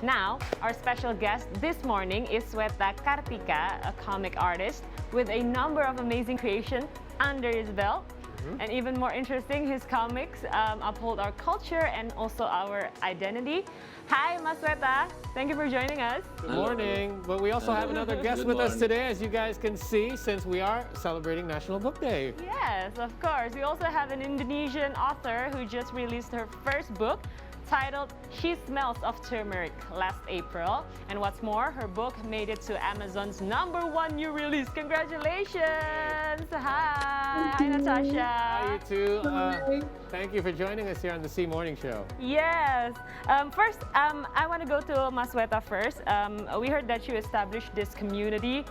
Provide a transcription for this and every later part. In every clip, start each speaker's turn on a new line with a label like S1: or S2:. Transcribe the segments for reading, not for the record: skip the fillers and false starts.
S1: Now, our special guest this morning is Sweta Kartika, a comic artist with a number of amazing creations under his belt. And even more interesting, his comics uphold our culture and also our identity. Hi, Mas Sweta. Thank you for joining us.
S2: Good morning. But we also have another guest with us today, as you guys can see, since we are celebrating National Book Day.
S1: Yes, of course. We also have an Indonesian author who just released her first book, titled She Smells of Turmeric, last April. And what's more, her book made it to Amazon's #1 new release. Congratulations! Hi, Natasha.
S2: Hi, you two. Thank you for joining us here on the C Morning Show.
S1: Yes. First, I want to go to Mas Sweta first. We heard that you established this community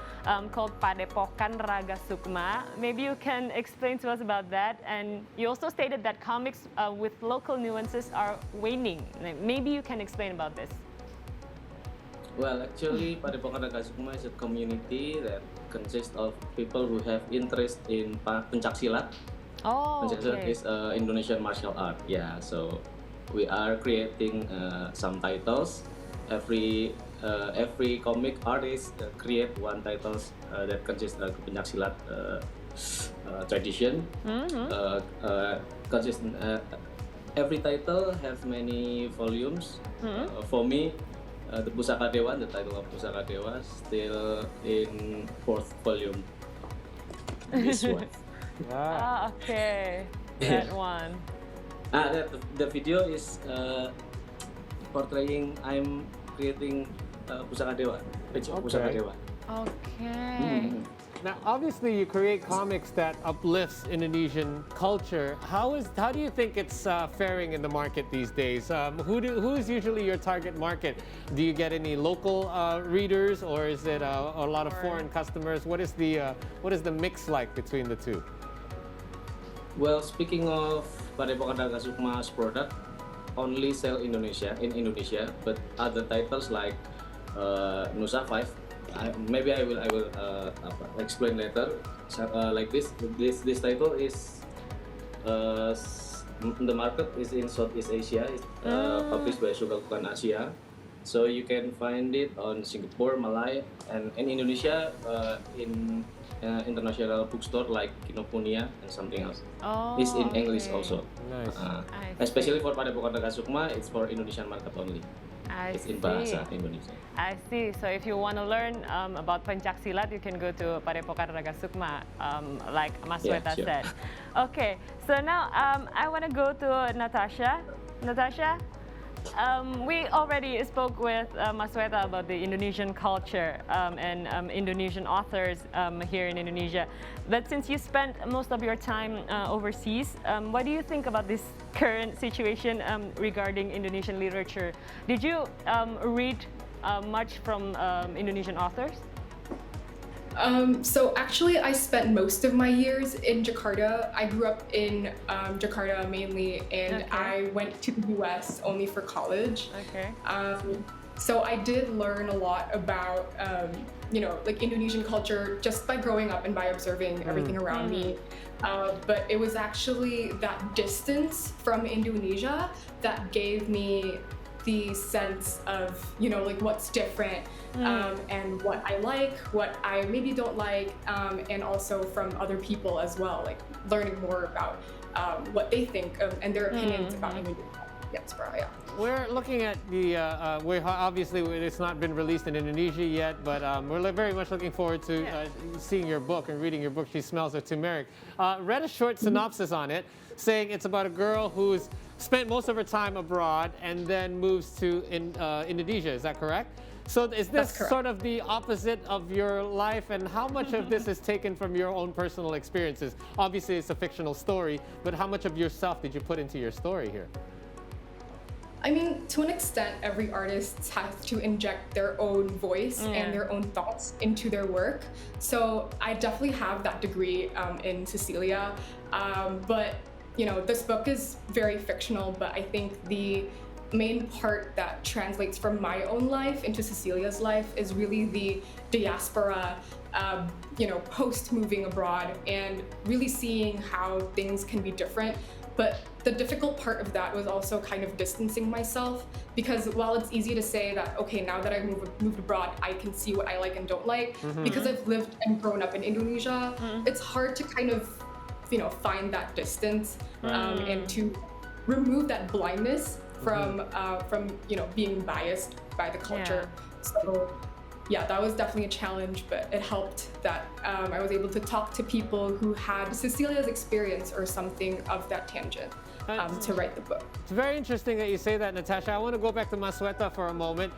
S1: called Padepokan Raga Sukma. Maybe you can explain to us about that. And you also stated that comics with local nuances are waning. Maybe you can explain about this.
S3: Well, actually, Padepokan Raga Sukma is a community that consists of people who have interest in pencaksilat.
S1: Oh,
S3: Pencaksilat
S1: okay.
S3: is Indonesian martial art. Yeah, so we are creating some titles. Every comic artist create one titles that consists of pencaksilat tradition. Every title has many volumes. For me, the Pusaka Dewa, the title of Pusaka Dewa, still in 4th volume. This one.
S1: Ah, okay. That one.
S3: The video is portraying I'm creating Pusaka Dewa, page of Pusaka Dewa.
S1: Okay.
S2: Now, obviously, you create comics that uplifts Indonesian culture. How do you think it's faring in the market these days? Who is usually your target market? Do you get any local readers, or is it a lot of foreign customers? What is the mix like between the two?
S3: Well, speaking of Padepokan Raga Sukma's product, only sell in Indonesia, but other titles like Nusa 5. Maybe I will explain later. Like this title is the market is in Southeast Asia. It's published by Shogakukan Asia, so you can find it on Singapore, Malaya, and in Indonesia in international bookstore like Kinokuniya and something else.
S1: Oh,
S3: It's in English
S1: okay.
S3: also.
S2: Nice.
S3: Especially for Padepokan Raga Sukma, it's for Indonesian market only. It's in bahasa Indonesia.
S1: I see. So if you want to learn about pencaksilat, you can go to Padepokan Raga Sukma, like Mas Sweta
S3: sure.
S1: said. Okay. So now I want to go to Natasha. Natasha, we already spoke with Mas Sweta about the Indonesian culture and Indonesian authors here in Indonesia. But since you spent most of your time overseas, what do you think about this current situation regarding Indonesian literature? Did you read much from Indonesian authors?
S4: So actually, I spent most of my years in Jakarta. I grew up in Jakarta mainly, and I went to the US only for college.
S1: Okay.
S4: So I did learn a lot about, like Indonesian culture just by growing up and by observing everything around me. But it was actually that distance from Indonesia that gave me the sense of, like what's different and what I like, what I maybe don't like, and also from other people as well, like learning more about what they think of and their opinions about Indonesia. Diaspora, yeah.
S2: We're looking at the, obviously it's not been released in Indonesia yet, but we're very much looking forward to seeing your book and reading your book, She Smells of Turmeric. Read a short synopsis on it, saying it's about a girl who's spent most of her time abroad and then moves to Indonesia. Is that correct? So is this sort of the opposite of your life, and how much of this is taken from your own personal experiences? Obviously it's a fictional story, but how much of yourself did you put into your story here?
S4: I mean, to an extent, every artist has to inject their own voice and their own thoughts into their work. So I definitely have that degree in Cecilia. But, this book is very fictional, but I think the main part that translates from my own life into Cecilia's life is really the diaspora, post moving abroad and really seeing how things can be different But the difficult part of that was also kind of distancing myself, because while it's easy to say that, okay, now that I've moved abroad, I can see what I like and don't like, because I've lived and grown up in Indonesia, it's hard to kind of, find that distance and to remove that blindness from being biased by the culture. So yeah, that was definitely a challenge, but it helped that I was able to talk to people who had Cecilia's experience or something of that tangent to write the book.
S2: It's very interesting that you say that, Natasha. I want to go back to Sweta for a moment.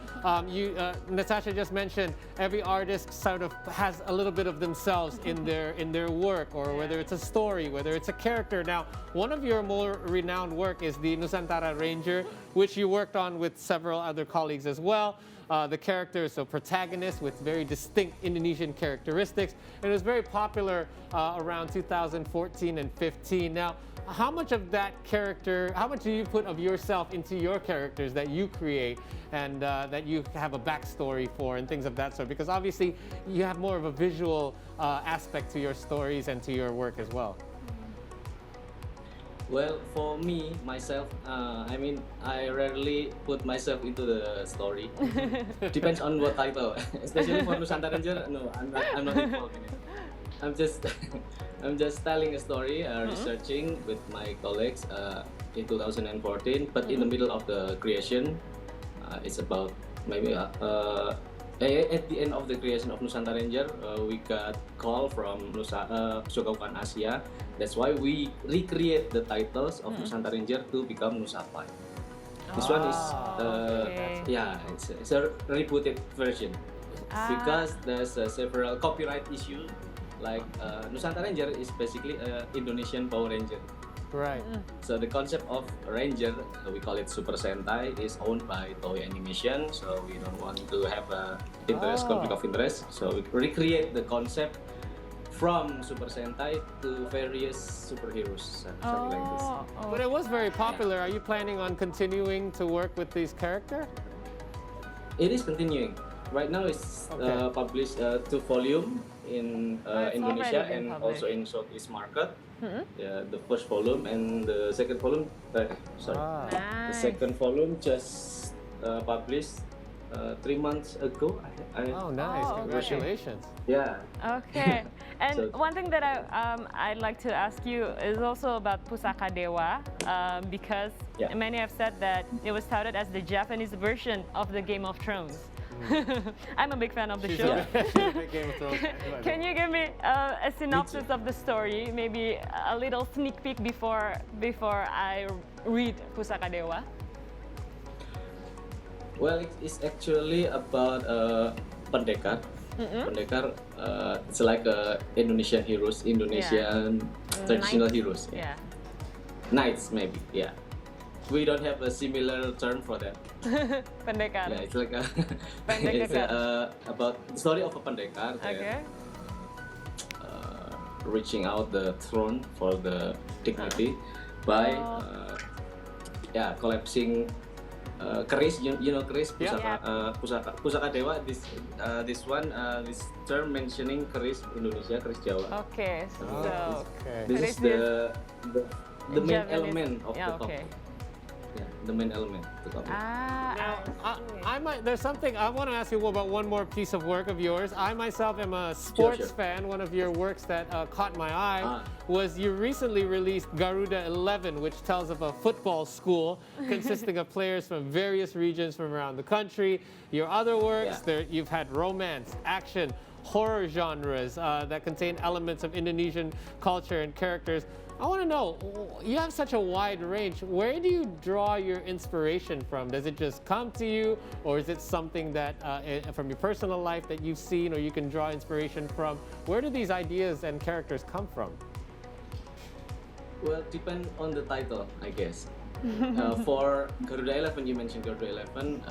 S2: Natasha just mentioned every artist sort of has a little bit of themselves in their work, or whether it's a story, whether it's a character. Now, one of your more renowned work is the Nusantara Ranger, which you worked on with several other colleagues as well. The character is a protagonist with very distinct Indonesian characteristics. And it was very popular around 2014 and 15. Now, how much of that character, how much do you put of yourself into your characters that you create and that you have a backstory for and things of that sort? Because obviously you have more of a visual aspect to your stories and to your work as well.
S3: Well, for me, myself, I rarely put myself into the story. Depends on what title. Especially for Nusantara Ranger, no, I'm not involved in it. I'm just telling a story, researching with my colleagues in 2014. But in the middle of the creation, it's about maybe at the end of the creation of Nusantara Ranger, we got call from Sugaukan Asia. That's why we recreate the titles of Nusantara Ranger to become Nusafai. This one is, it's a rebooted version because there's several copyright issues. Like Nusantara Ranger is basically an Indonesian Power Ranger.
S2: Right.
S3: So the concept of Ranger, we call it Super Sentai, is owned by Toei Animation. So we don't want to have a conflict of interest. So we recreate the concept from Super Sentai to various superheroes, something like this.
S2: But it was very popular. Are you planning on continuing to work with these characters?
S3: It is continuing. Right now it's published 2 volumes in Indonesia and also in Southeast market. Yeah, the first volume and the second volume. The second volume just published 3 months ago.
S2: Oh, nice! Congratulations.
S3: Yeah.
S1: Okay. And one thing that I'd like to ask you is also about Pusaka Dewa, because many have said that it was touted as the Japanese version of the Game of Thrones. I'm a big fan of the show.
S2: Game of Thrones.
S1: Can you give me a synopsis of the story, maybe a little sneak peek before I read Pusaka Dewa?
S3: Well, it's actually about pendekar. Pendekar, it's like Indonesian heroes, Indonesian traditional heroes.
S1: Yeah.
S3: Knights, maybe. Yeah. We don't have a similar term for that.
S1: Pendekar.
S3: Yeah, it's like about the story of a pendekar.
S1: Okay.
S3: Reaching out the throne for the dignity by collapsing keris. You know keris, pusaka dewa. This term mentioning keris Indonesia, keris Jawa.
S1: Okay. So
S3: this is the main
S1: Japanese
S3: element of the topic.
S1: Okay.
S3: Yeah, the main element of the topic.
S2: There's something I want to ask you about one more piece of work of yours. I myself am a sports fan. One of your works that caught my eye was you recently released Garuda 11, which tells of a football school consisting of players from various regions from around the country. Your other works, you've had romance, action, horror genres that contain elements of Indonesian culture and characters. I want to know, you have such a wide range. Where do you draw your inspiration from? Does it just come to you, or is it something that from your personal life that you've seen or you can draw inspiration from? Where do these ideas and characters come from?
S3: Well, depend on the title, I guess. For Garuda 11, you mentioned Garuda 11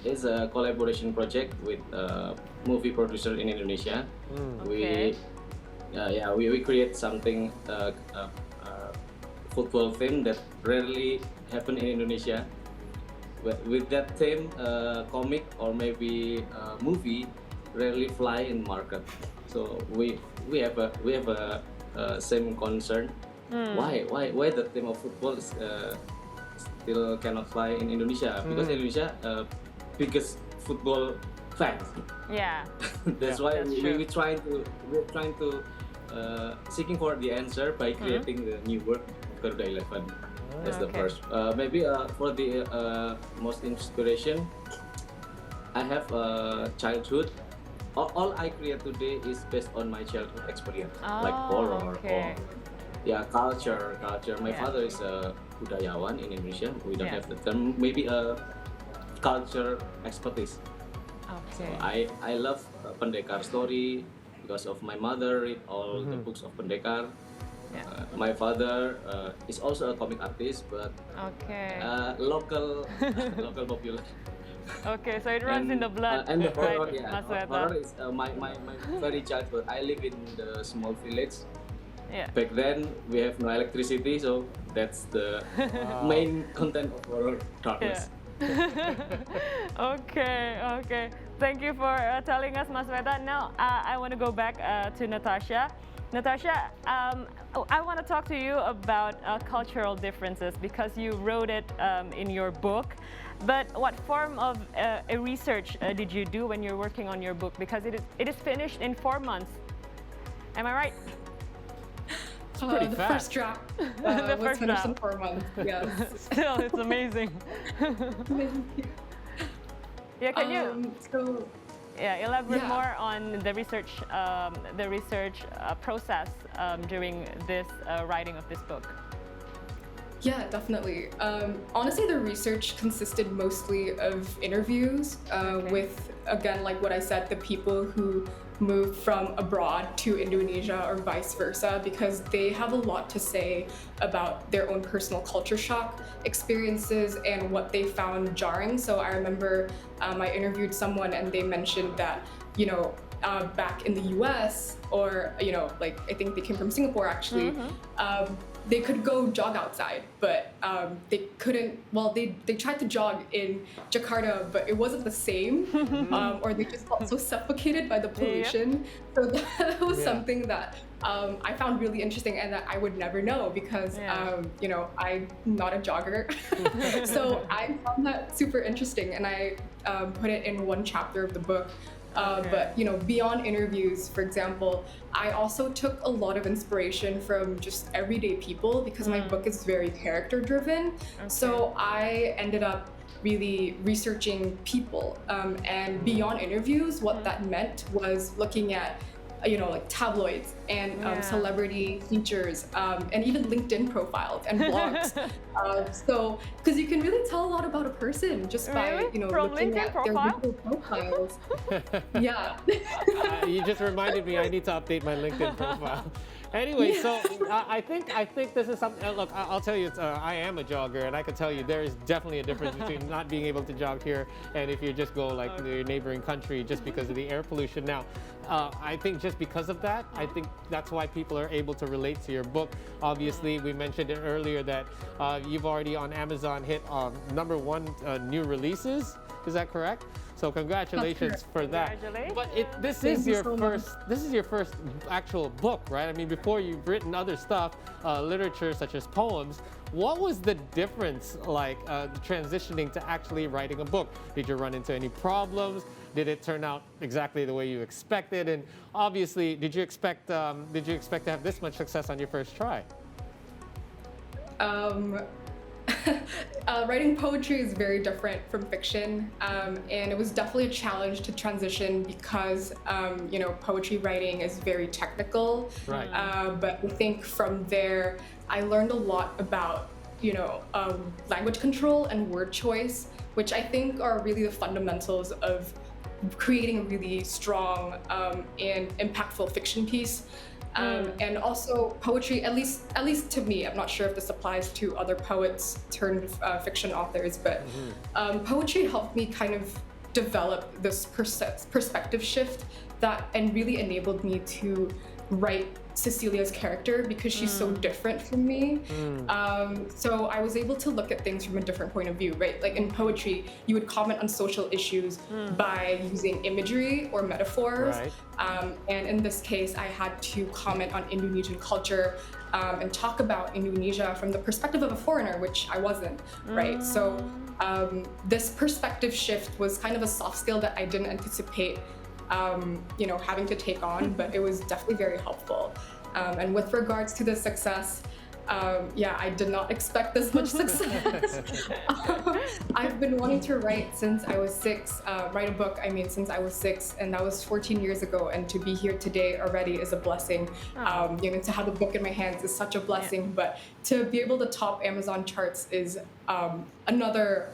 S3: is a collaboration project with a movie producer in Indonesia. We create something football theme that rarely happen in Indonesia. With that theme, comic or maybe movie rarely fly in market. So we have a same concern why the team of football is, still cannot fly in Indonesia, because Indonesia biggest football fans.
S1: Yeah.
S3: That's
S2: Yeah.
S3: why
S1: That's
S3: we're trying to seeking for the answer by creating the new work, Garuda 11. That's the
S1: Okay.
S3: first. Maybe for the most inspiration, I have childhood. All I create today is based on my childhood experience, like horror
S1: okay.
S3: or culture. My
S1: Yeah.
S3: father is a budayawan in Indonesia. We don't
S1: Yeah.
S3: have the term. Maybe a culture expertise.
S1: Okay.
S3: I love Pendekar story because of my mother read all the books of Pendekar.
S1: Yeah.
S3: My father is also a comic artist, but
S1: Okay.
S3: local popular.
S1: Okay, so it runs in the blood.
S3: And the
S1: right,
S3: horror, yeah.
S1: Mas Sweta?
S3: Horror is my very childhood. I live in the small village.
S1: Yeah.
S3: Back then we have no electricity, so that's the main content of horror, darkness.
S1: Okay. Thank you for telling us, Mas Sweta. Now, I want to go back to Natasha. Natasha, I want to talk to you about cultural differences because you wrote it in your book. But what form of a research did you do when you're working on your book? Because it is finished in 4 months. Am I right?
S2: pretty
S4: the
S2: fast.
S4: first draft
S1: The
S4: was
S1: first
S4: finished in
S1: draft.
S4: 4 months. Yes.
S1: Still, it's amazing. Yeah, can you
S4: So
S1: elaborate
S4: Yeah.
S1: more on the research process during this writing of this book?
S4: yeah, definitely. Honestly, the research consisted mostly of interviews with, again, like what I said, the people who moved from abroad to Indonesia or vice versa, because they have a lot to say about their own personal culture shock experiences and what they found jarring. So I remember I interviewed someone and they mentioned that, back in the US, or, like I think they came from Singapore actually, they could go jog outside, but they couldn't. Well, they tried to jog in Jakarta, but it wasn't the same, or they just felt so suffocated by the pollution. So that was something that I found really interesting, and that I would never know because I'm not a jogger. So I found that super interesting, and I put it in one chapter of the book. But beyond interviews, for example, I also took a lot of inspiration from just everyday people because my book is very character driven. So I ended up really researching people, and beyond interviews, what that meant was looking at like tabloids and celebrity features, and even LinkedIn profiles and blogs. So, because you can really tell a lot about a person just by
S1: From
S4: looking
S1: LinkedIn
S4: at
S1: profile?
S4: their Google profiles. Yeah.
S2: You just reminded me I need to update my LinkedIn profile. Anyway, so I think this is something. Look, I'll tell you, I am a jogger, and I can tell you there is definitely a difference between not being able to jog here and if you just go like to your neighboring country just because of the air pollution. Now, I think just because of that, I think that's why people are able to relate to your book. Obviously, we mentioned it earlier that you've already on Amazon hit #1 new releases. Is that correct? So congratulations for that.
S1: Congratulations.
S2: But this
S4: Thank
S2: is
S4: you
S2: your
S4: so much.
S2: this is your first actual book, right? I mean, before you've written other stuff, literature such as poems. What was the difference like transitioning to actually writing a book? Did you run into any problems? Did it turn out exactly the way you expected? And obviously, did you expect to have this much success on your first try?
S4: Writing poetry is very different from fiction, and it was definitely a challenge to transition because poetry writing is very technical.
S2: Right.
S4: But I think from there, I learned a lot about language control and word choice, which I think are really the fundamentals of creating a really strong and impactful fiction piece. And also poetry, at least to me, I'm not sure if this applies to other poets turned fiction authors, but poetry helped me kind of develop this perspective shift and really enabled me to write Cecilia's character because she's so different from me. So I was able to look at things from a different point of view, right? Like in poetry, you would comment on social issues by using imagery or metaphors.
S2: Right.
S4: And in this case, I had to comment on Indonesian culture and talk about Indonesia from the perspective of a foreigner, which I wasn't, right? So this perspective shift was kind of a soft skill that I didn't anticipate having to take on, but it was definitely very helpful. And with regards to the success, I did not expect this much success. I've been wanting to write since I was 6, write a book, since I was 6, and that was 14 years ago. And to be here today already is a blessing. To have a book in my hands is such a blessing, but to be able to top Amazon charts is another,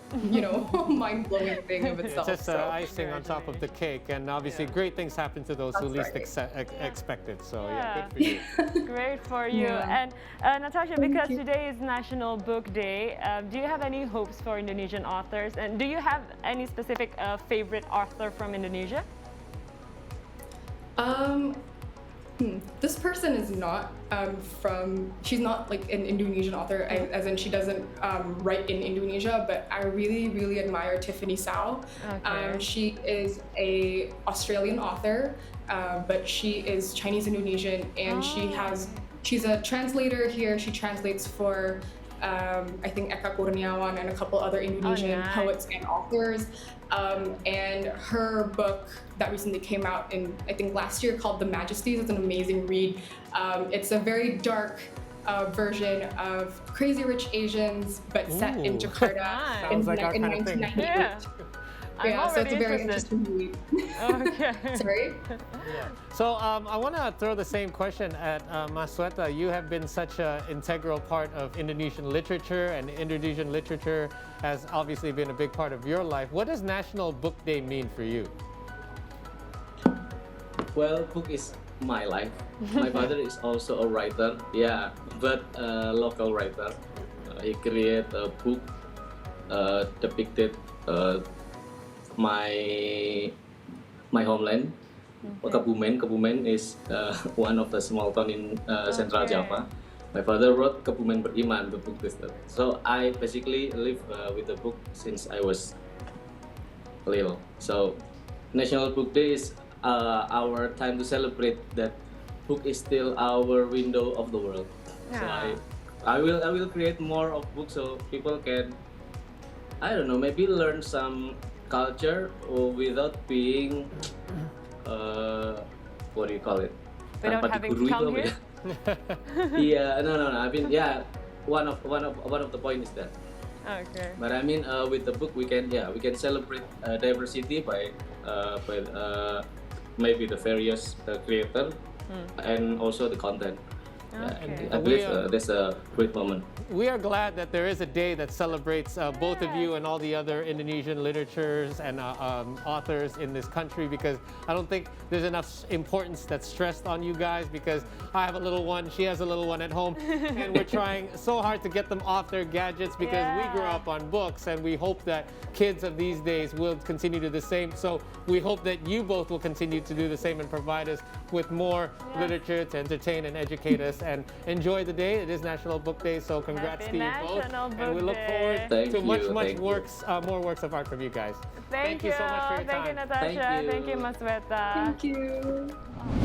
S4: mind-blowing thing of itself.
S2: It's just icing on top of the cake, and obviously great things happen to those who least expect it. So good for you.
S1: Great for you. And Natasha, because today is National Book Day, do you have any hopes for Indonesian authors? And do you have any specific favorite author from Indonesia?
S4: This person is not she's not like an Indonesian author, as in she doesn't write in Indonesia, but I really, really admire Tiffany Sao.
S1: Okay.
S4: She is a Australian author, but she is Chinese Indonesian, and she's a translator here. She translates for I think Eka Kurniawan and a couple other Indonesian poets and authors. And her book that recently came out in, I think last year, called The Majesties, is an amazing read. It's a very dark version of Crazy Rich Asians, but set in Jakarta in,
S2: Sounds like our kind of thing.
S4: 1998.
S1: I'm
S4: So it's a very
S1: interested.
S4: interesting read.
S1: Okay.
S4: Sorry?
S2: So I want to throw the same question at Mas Sweta. You have been such an integral part of Indonesian literature, and Indonesian literature has obviously been a big part of your life. What does National Book Day mean for you?
S3: Well, book is my life. My father is also a writer, but a local writer. He created a book depicted my homeland. Kebumen. Kebumen is one of the small town in Central Java. My father wrote Kebumen Beriman, the book is that. So I basically live with the book since I was little. So National Book Day is our time to celebrate that book is still our window of the world. So I will create more of books so people can, I don't know, maybe learn some culture without being what do you call it?
S1: Without having to come here?
S3: No. I mean, one of the point is that.
S1: Okay.
S3: But I mean, with the book, we can celebrate diversity by maybe the various creator and also the content.
S1: Okay.
S3: I believe that's a great moment.
S2: We are glad that there is a day that celebrates both of you and all the other Indonesian literatures and authors in this country, because I don't think there's enough importance that's stressed on you guys, because I have a little one, she has a little one at home, and we're trying so hard to get them off their gadgets because we grew up on books, and we hope that kids of these days will continue to do the same. So we hope that you both will continue to do the same and provide us with more literature to entertain and educate us. And enjoy the day. It is National Book Day, so congrats to you both. And we look forward to more works of art from you guys.
S1: Thank you
S2: so much for your time.
S1: Thank you, Natasha. Thank you, Mas Sweta.
S4: Thank you.